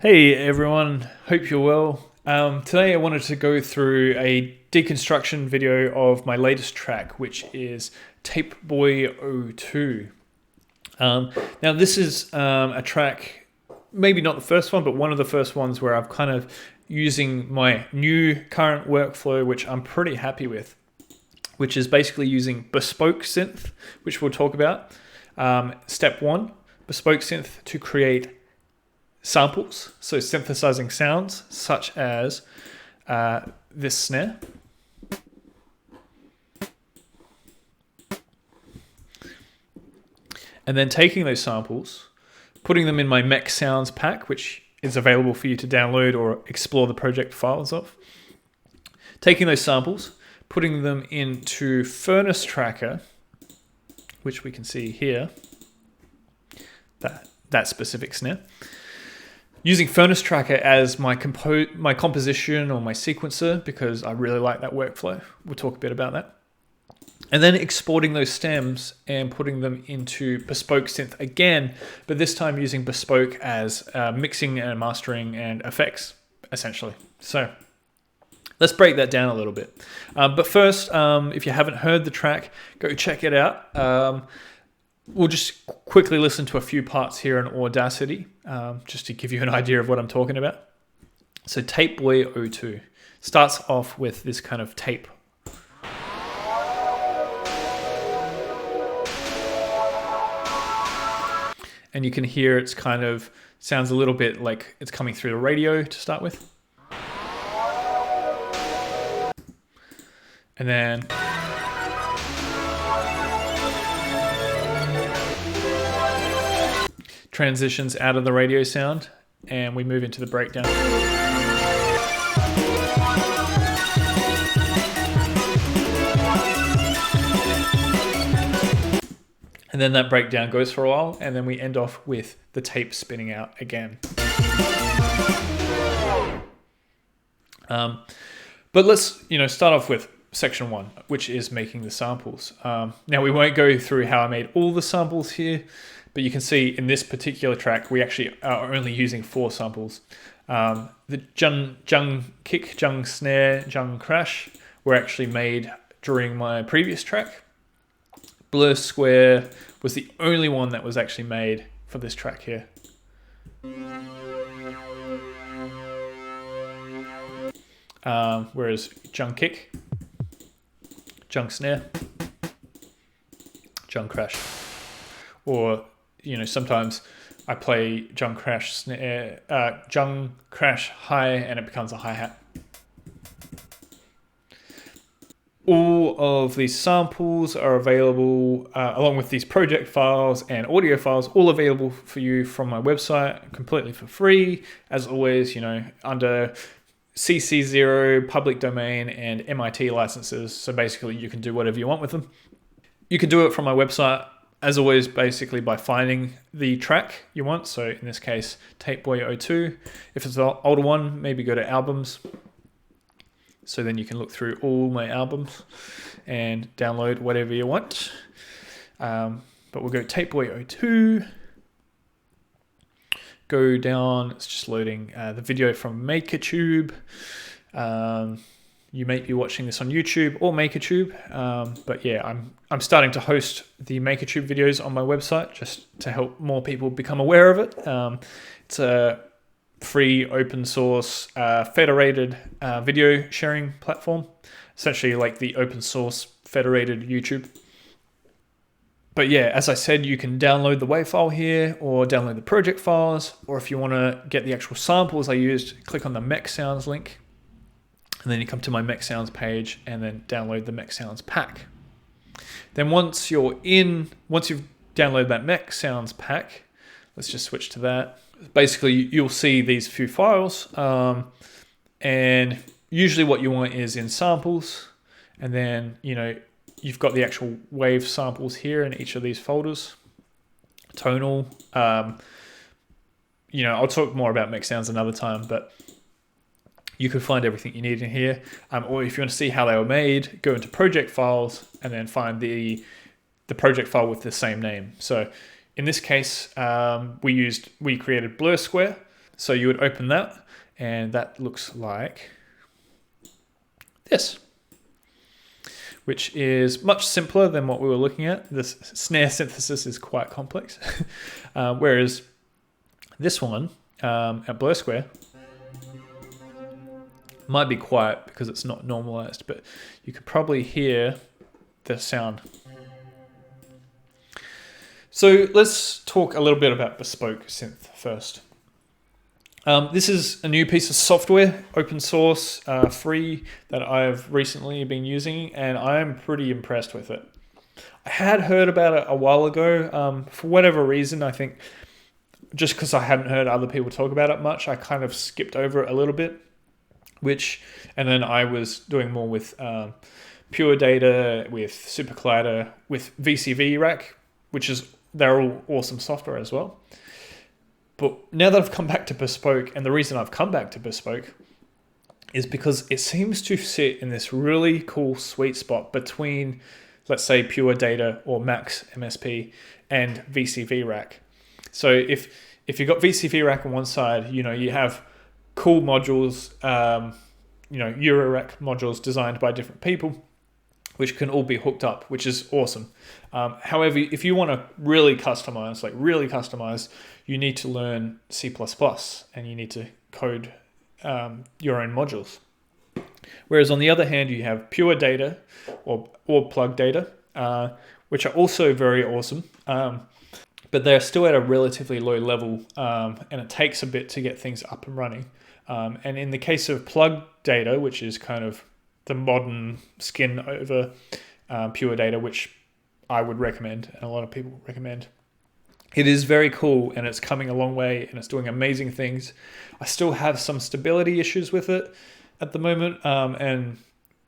Hey everyone, hope you're well. Today I wanted to go through a deconstruction video of my latest track, which is TPE-BOY-02. Now this is a track, maybe not the first one, but one of the first ones where I'm kind of using my new current workflow, which I'm pretty happy with, which is basically using Bespoke Synth, which we'll talk about. Step one, Bespoke Synth to create samples, so synthesizing sounds such as this snare, and then taking those samples, putting them in my Mech Sounds pack, which is available for you to download or explore the project files of. Taking those samples, putting them into Furnace Tracker, which we can see here, that specific snare. Using Furnace Tracker as my composition or my sequencer, because I really like that workflow. We'll talk a bit about that. And then exporting those stems and putting them into Bespoke Synth again, but this time using Bespoke as mixing and mastering and effects, essentially. So let's break that down a little bit. But first, if you haven't heard the track, go check it out. We'll just quickly listen to a few parts here in Audacity, just to give you an idea of what I'm talking about. So TPE-BOY-02 starts off with this kind of tape. And you can hear it's kind of sounds a little bit like it's coming through the radio to start with. And then transitions out of the radio sound, and we move into the breakdown. And then that breakdown goes for a while, and then we end off with the tape spinning out again. But let's start off with section one, which is making the samples. Now we won't go through how I made all the samples here, but you can see in this particular track, we actually are only using 4 samples. The jung kick, jung snare, jung crash were actually made during my previous track. Blur square was the only one that was actually made for this track here. Whereas jung kick, jung snare, jung crash, or sometimes I play jung crash snare, jung crash high, and it becomes a hi-hat. All of these samples are available along with these project files and audio files, all available for you from my website, completely for free. As always, under CC0, public domain, and MIT licenses. So basically you can do whatever you want with them. You can do it from my website, as always, basically by finding the track you want. So in this case, TPE-BOY-02. If it's an older one, maybe go to albums. So then you can look through all my albums and download whatever you want. But we'll go TPE-BOY-02. Go down, it's just loading the video from MakerTube. You may be watching this on YouTube or MakerTube, but yeah, I'm starting to host the MakerTube videos on my website just to help more people become aware of it. It's a free open source federated video sharing platform, essentially like the open source federated YouTube. But yeah, as I said, you can download the WAV file here or download the project files, or if you want to get the actual samples I used, click on the Mech Sounds link, and then you come to my Mech Sounds page and then download the Mech Sounds pack. Then once you've downloaded that Mech Sounds pack, let's just switch to that. Basically, you'll see these few files, and usually what you want is in samples, and then you've got the actual wave samples here in each of these folders. Tonal, I'll talk more about Mech Sounds another time, but you can find everything you need in here. Or if you want to see how they were made, go into project files and then find the project file with the same name. So in this case, we created Blur Square. So you would open that, and that looks like this, which is much simpler than what we were looking at. This snare synthesis is quite complex, whereas this one at Blur Square might be quiet because it's not normalized, but you could probably hear the sound. So let's talk a little bit about Bespoke Synth first. This is a new piece of software, open source, free, that I've recently been using, and I'm pretty impressed with it. I had heard about it a while ago. For whatever reason, I think just because I hadn't heard other people talk about it much, I kind of skipped over it a little bit, and then I was doing more with Pure Data, with Super Collider, with VCV Rack, they're all awesome software as well. But now that I've come back to Bespoke, and the reason I've come back to Bespoke is because it seems to sit in this really cool sweet spot between, let's say, Pure Data or Max MSP and VCV Rack. So if you've got VCV Rack on one side, you have cool modules, Eurorack modules designed by different people, which can all be hooked up, which is awesome. However, if you want to really customize, you need to learn C++ and you need to code your own modules. Whereas on the other hand, you have Pure Data or Plug Data, which are also very awesome, but they're still at a relatively low level, and it takes a bit to get things up and running. And in the case of Plug Data, which is kind of the modern skin over Pure Data, which I would recommend, and a lot of people recommend, it is very cool, and it's coming a long way, and it's doing amazing things. I still have some stability issues with it at the moment, and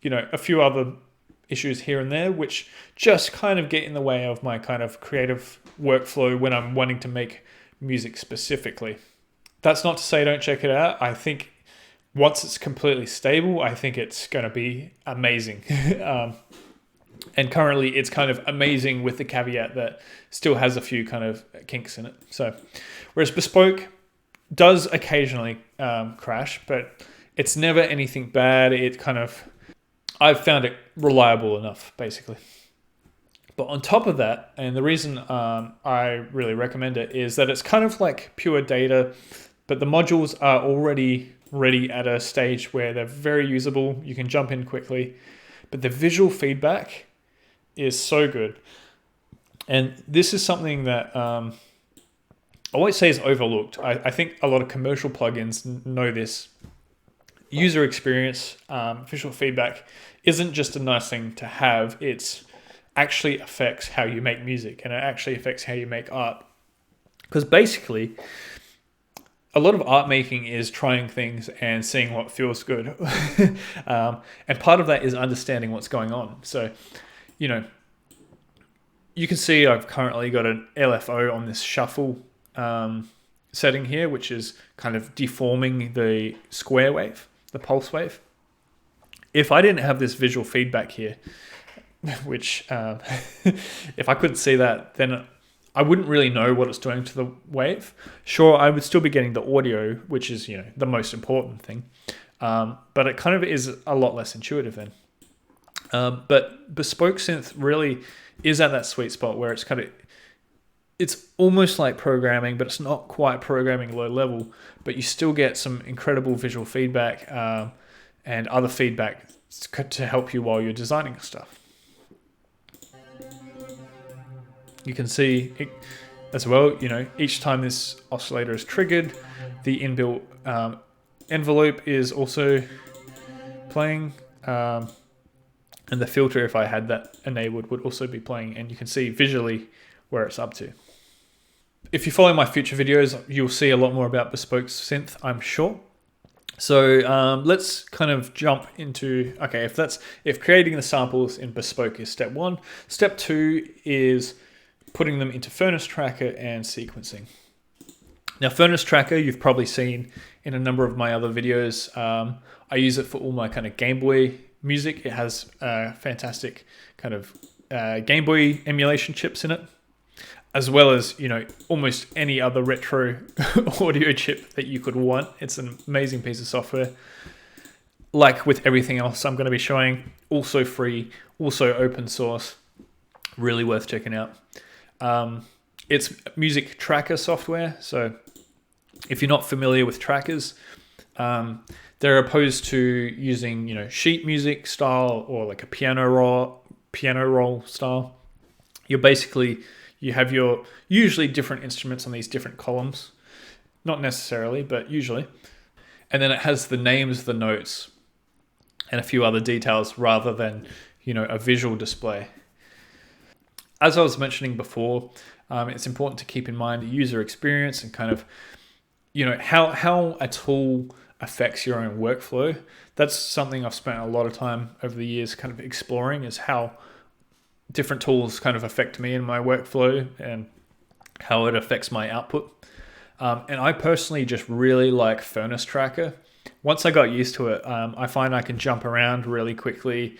a few other issues here and there, which just kind of get in the way of my kind of creative workflow when I'm wanting to make music specifically. That's not to say don't check it out. I think once it's completely stable, I think it's going to be amazing. And currently it's kind of amazing with the caveat that still has a few kind of kinks in it. So, whereas Bespoke does occasionally crash, but it's never anything bad. I've found it reliable enough, basically. But on top of that, and the reason I really recommend it is that it's kind of like Pure Data, but the modules are already ready at a stage where they're very usable. You can jump in quickly, but the visual feedback is so good. And this is something that I won't say is overlooked. I think a lot of commercial plugins know this. User experience, visual feedback isn't just a nice thing to have. It actually affects how you make music, and it actually affects how you make art. Because basically, a lot of art making is trying things and seeing what feels good. And part of that is understanding what's going on. So, you can see I've currently got an LFO on this shuffle setting here, which is kind of deforming the square wave, the pulse wave. If I didn't have this visual feedback here, which if I couldn't see that, then I wouldn't really know what it's doing to the wave. Sure, I would still be getting the audio, which is the most important thing, but it kind of is a lot less intuitive then. But Bespoke Synth really is at that sweet spot where it's almost like programming, but it's not quite programming low level, but you still get some incredible visual feedback and other feedback to help you while you're designing stuff. You can see it as well, each time this oscillator is triggered, the inbuilt envelope is also playing, and the filter, if I had that enabled, would also be playing, and you can see visually where it's up to. If you follow my future videos, you'll see a lot more about Bespoke Synth, I'm sure. So let's kind of jump into, okay, if creating the samples in Bespoke is step 1, step 2 is putting them into Furnace Tracker and sequencing. Now, Furnace Tracker, you've probably seen in a number of my other videos. I use it for all my kind of Game Boy music. It has fantastic kind of Game Boy emulation chips in it. as well as, you know, almost any other retro audio chip that you could want. It's an amazing piece of software. Like with everything else I'm going to be showing, also free, also open source, really worth checking out. It's music tracker software. So if you're not familiar with trackers, they're opposed to using, you know, sheet music style or like a piano roll style. You have your usually different instruments on these different columns, not necessarily, but usually. And then it has the names of the notes and a few other details rather than, you know, a visual display. As I was mentioning before, it's important to keep in mind the user experience and kind of, you know, how a tool affects your own workflow. That's something I've spent a lot of time over the years kind of exploring, is how different tools kind of affect me in my workflow and how it affects my output. And I personally just really like Furnace Tracker. Once I got used to it, I find I can jump around really quickly.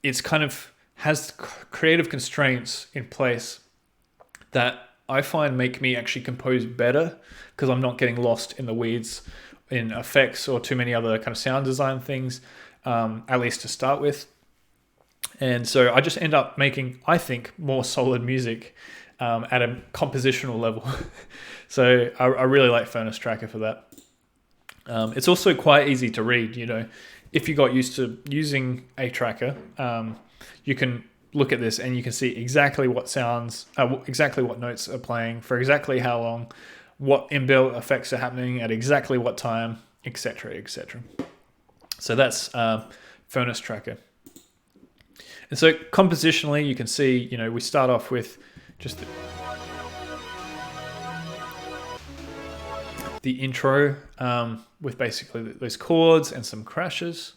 It's kind of has creative constraints in place that I find make me actually compose better, because I'm not getting lost in the weeds in effects or too many other kind of sound design things, at least to start with. And so I just end up making, I think, more solid music at a compositional level. So I really like Furnace Tracker for that. It's also quite easy to read. You know, if you got used to using a tracker, you can look at this and you can see exactly what sounds, exactly what notes are playing for exactly how long, what inbuilt effects are happening at exactly what time, etc., etc. So that's Furnace Tracker. And so compositionally, you can see, you know, we start off with just the intro with basically those chords and some crashes.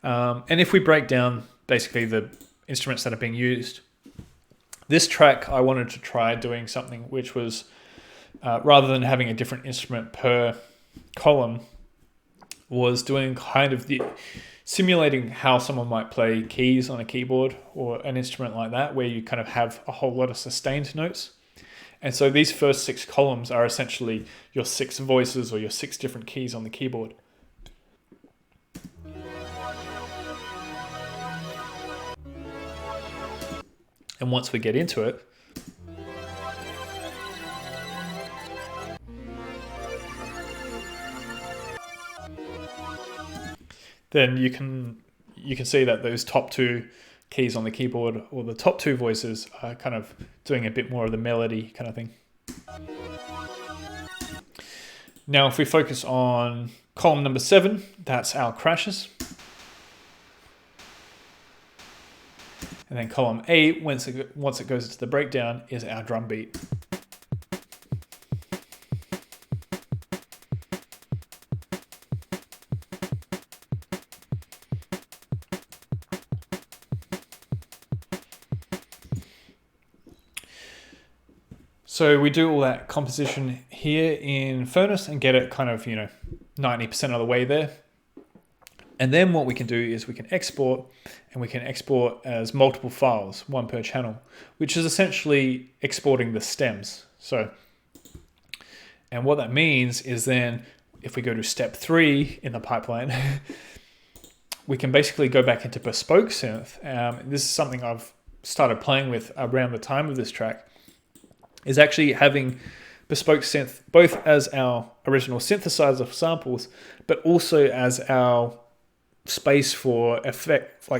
And if we break down basically the instruments that are being used, this track I wanted to try doing something which was, rather than having a different instrument per column, was doing kind of the simulating how someone might play keys on a keyboard or an instrument like that, where you kind of have a whole lot of sustained notes. And so these first 6 columns are essentially your 6 voices or your 6 different keys on the keyboard. And once we get into it, then you can see that those top 2 keys on the keyboard, or the top 2 voices, are kind of doing a bit more of the melody kind of thing. Now, if we focus on column number 7, that's our crashes. And then column 8, once it goes into the breakdown, is our drum beat. So we do all that composition here in Furnace and get it kind of, 90% of the way there. And then what we can do is we can export, and we can export as multiple files, one per channel, which is essentially exporting the stems. And what that means is then if we go to step 3 in the pipeline, we can basically go back into Bespoke Synth. This is something I've started playing with around the time of this track, is actually having Bespoke Synth both as our original synthesizer for samples, but also as our space for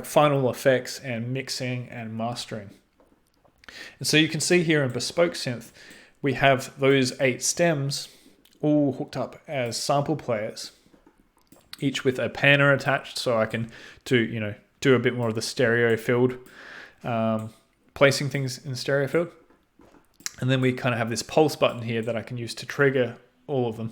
final effects and mixing and mastering. And so you can see here in Bespoke Synth, we have those 8 stems all hooked up as sample players, each with a panner attached, so I can do a bit more of the stereo field, placing things in stereo field. And then we kind of have this pulse button here that I can use to trigger all of them.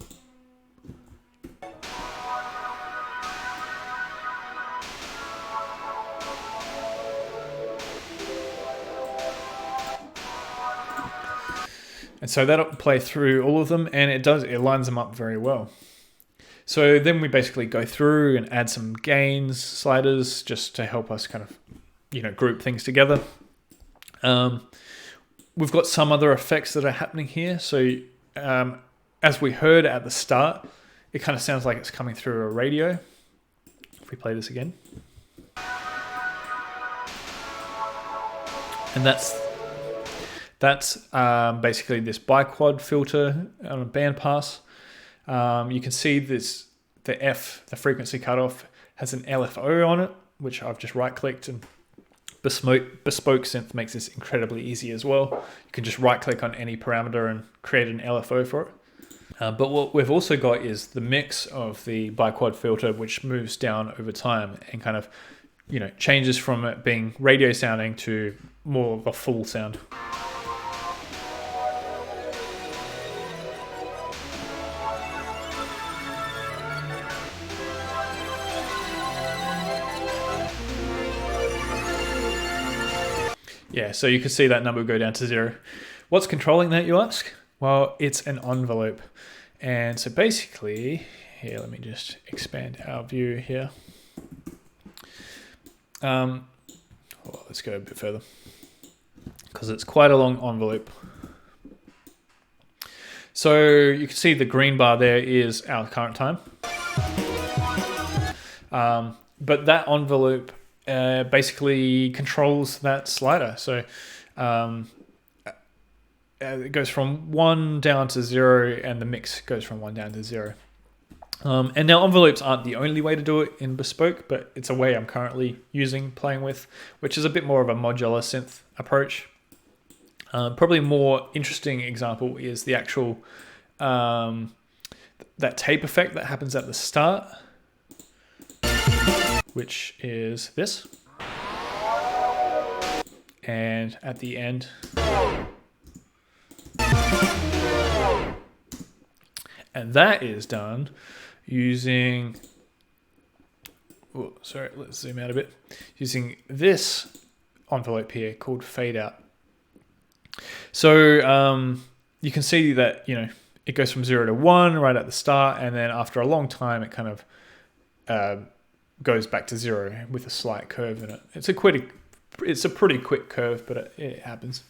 And so that'll play through all of them, and it lines them up very well. So then we basically go through and add some gains sliders just to help us kind of, group things together. we've got some other effects that are happening here. So as we heard at the start, it kind of sounds like it's coming through a radio. If we play this again. And that's basically this biquad filter on a bandpass. You can see this, the frequency cutoff, has an LFO on it, which I've just right-clicked, and Bespoke Synth makes this incredibly easy as well. You can just right-click on any parameter and create an LFO for it. But what we've also got is the mix of the biquad filter, which moves down over time and kind of, changes from it being radio sounding to more of a full sound. Yeah, so you can see that number go down to 0. What's controlling that, you ask? Well, it's an envelope. And so basically, here, let me just expand our view here. Let's go a bit further, because it's quite a long envelope. So you can see the green bar there is our current time. But that envelope basically controls that slider. So it goes from 1 down to 0, and the mix goes from 1 down to 0. And now envelopes aren't the only way to do it in Bespoke, but it's a way I'm currently playing with, which is a bit more of a modular synth approach. Probably a more interesting example is the actual, that tape effect that happens at the start, which is this. And at the end. And that is done using, let's zoom out a bit. Using this envelope here called fade out. So you can see that, it goes from 0 to 1 right at the start, and then after a long time, it kind of goes back to 0 with a slight curve in it. It's a pretty quick curve, but it happens.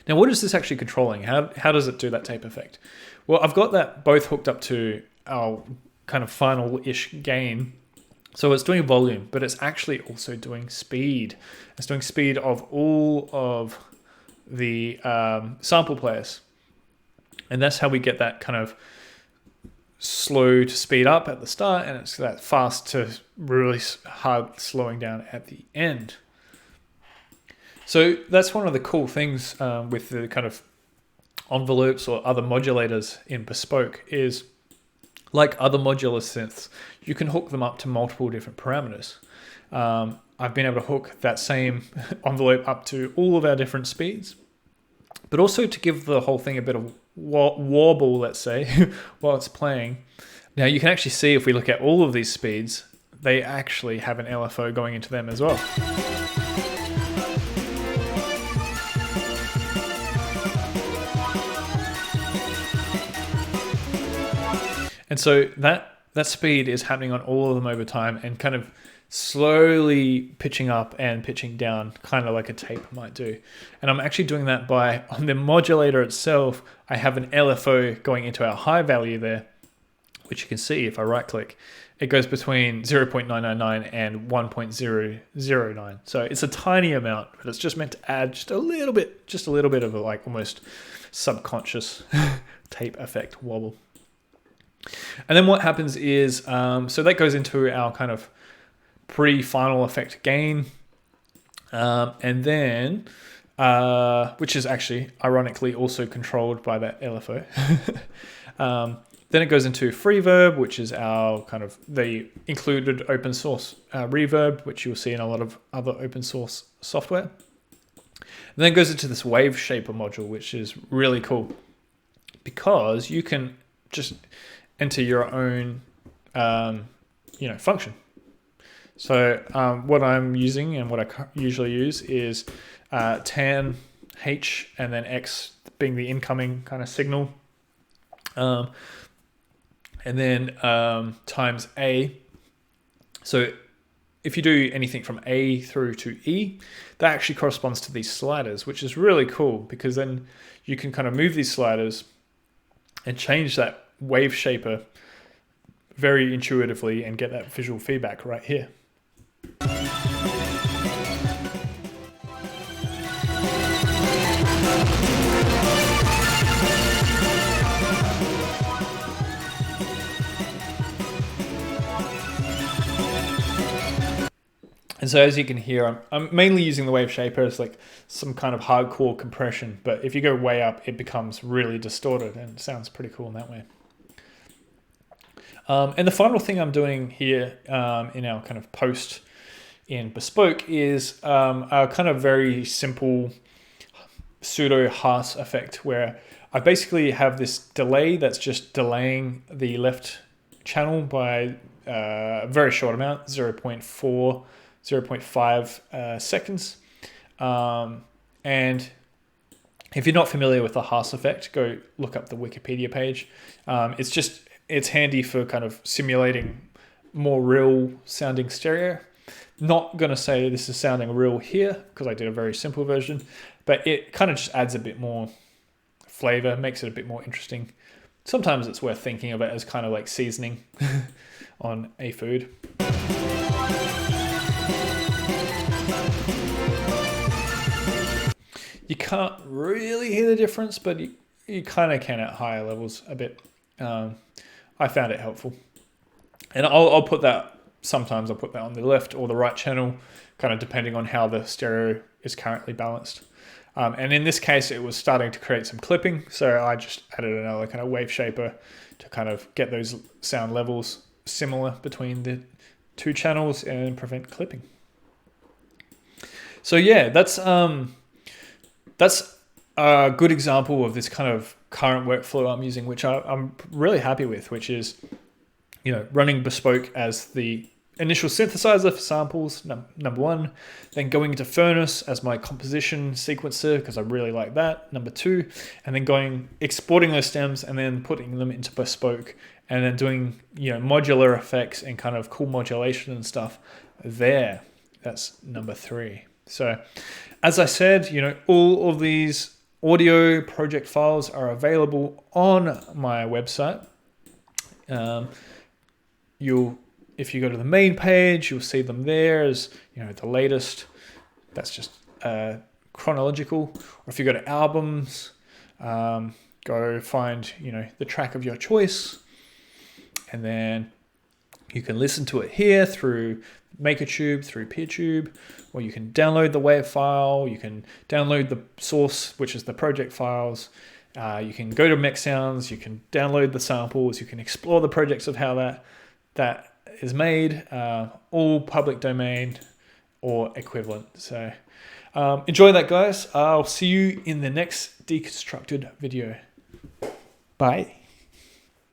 Now, what is this actually controlling? How does it do that tape effect? Well, I've got that both hooked up to our kind of final-ish gain. So it's doing volume, but it's actually also doing speed. It's doing speed of all of the sample players. And that's how we get that kind of slow to speed up at the start, and it's that fast to really hard slowing down at the end. So that's one of the cool things with the kind of envelopes or other modulators in Bespoke is, like other modular synths, you can hook them up to multiple different parameters. I've been able to hook that same envelope up to all of our different speeds, but also to give the whole thing a bit of wobble, let's say, while it's playing. Now you can actually see, if we look at all of these speeds, they actually have an LFO going into them as well. And so that speed is happening on all of them over time, and kind of slowly pitching up and pitching down, kind of like a tape might do. And I'm actually doing that by, on the modulator itself, I have an LFO going into our high value there, which you can see if I right click. It goes between 0.999 and 1.009. So it's a tiny amount, but it's just meant to add just a little bit of a, like, almost subconscious tape effect wobble. And then what happens is, so that goes into our kind of pre-final effect gain, and then, which is actually ironically also controlled by that LFO. Then it goes into reverb, which is our kind of the included open source reverb, which you'll see in a lot of other open source software. And then it goes into this wave shaper module, which is really cool because you can just enter your own, function. So what I'm using and what I usually use is tan H and then X being the incoming kind of signal, and then times A. So if you do anything from A through to E, that actually corresponds to these sliders, which is really cool because then you can kind of move these sliders and change that wave shaper very intuitively and get that visual feedback right here. And so as you can hear, I'm mainly using the wave shaper as like some kind of hardcore compression, but if you go way up, it becomes really distorted and it sounds pretty cool in that way. And the final thing I'm doing here in our kind of post in Bespoke is a kind of very simple pseudo Haas effect where I basically have this delay that's just delaying the left channel by a very short amount, 0.5 seconds. And if you're not familiar with the Haas effect, go look up the Wikipedia page. It's handy for kind of simulating more real sounding stereo. Not going to say this is sounding real here because I did a very simple version, but it kind of just adds a bit more flavor, makes it a bit more interesting. Sometimes it's worth thinking of it as kind of like seasoning on a food. You can't really hear the difference, but you kind of can at higher levels a bit. I found it helpful. And I'll put that, sometimes I'll put that on the left or the right channel, kind of depending on how the stereo is currently balanced. And in this case, it was starting to create some clipping. So I just added another kind of wave shaper to kind of get those sound levels similar between the two channels and prevent clipping. So yeah, that's a good example of this kind of current workflow I'm using, which I'm really happy with, which is, running Bespoke as the initial synthesizer for samples, number one, then going into Furnace as my composition sequencer, because I really like that, number two, and then exporting those stems and then putting them into Bespoke and then doing, modular effects and kind of cool modulation and stuff there. That's number three. So as I said, all of these audio project files are available on my website. If you go to the main page, you'll see them there as, the latest. That's just chronological. Or if you go to albums, go find, the track of your choice. And then you can listen to it here through MakerTube, through PeerTube, or you can download the WAV file. You can download the source, which is the project files. You can go to Mech Sounds. You can download the samples. You can explore the projects of how that is made, all public domain or equivalent. So enjoy that, guys. I'll see you in the next Deconstructed video. Bye.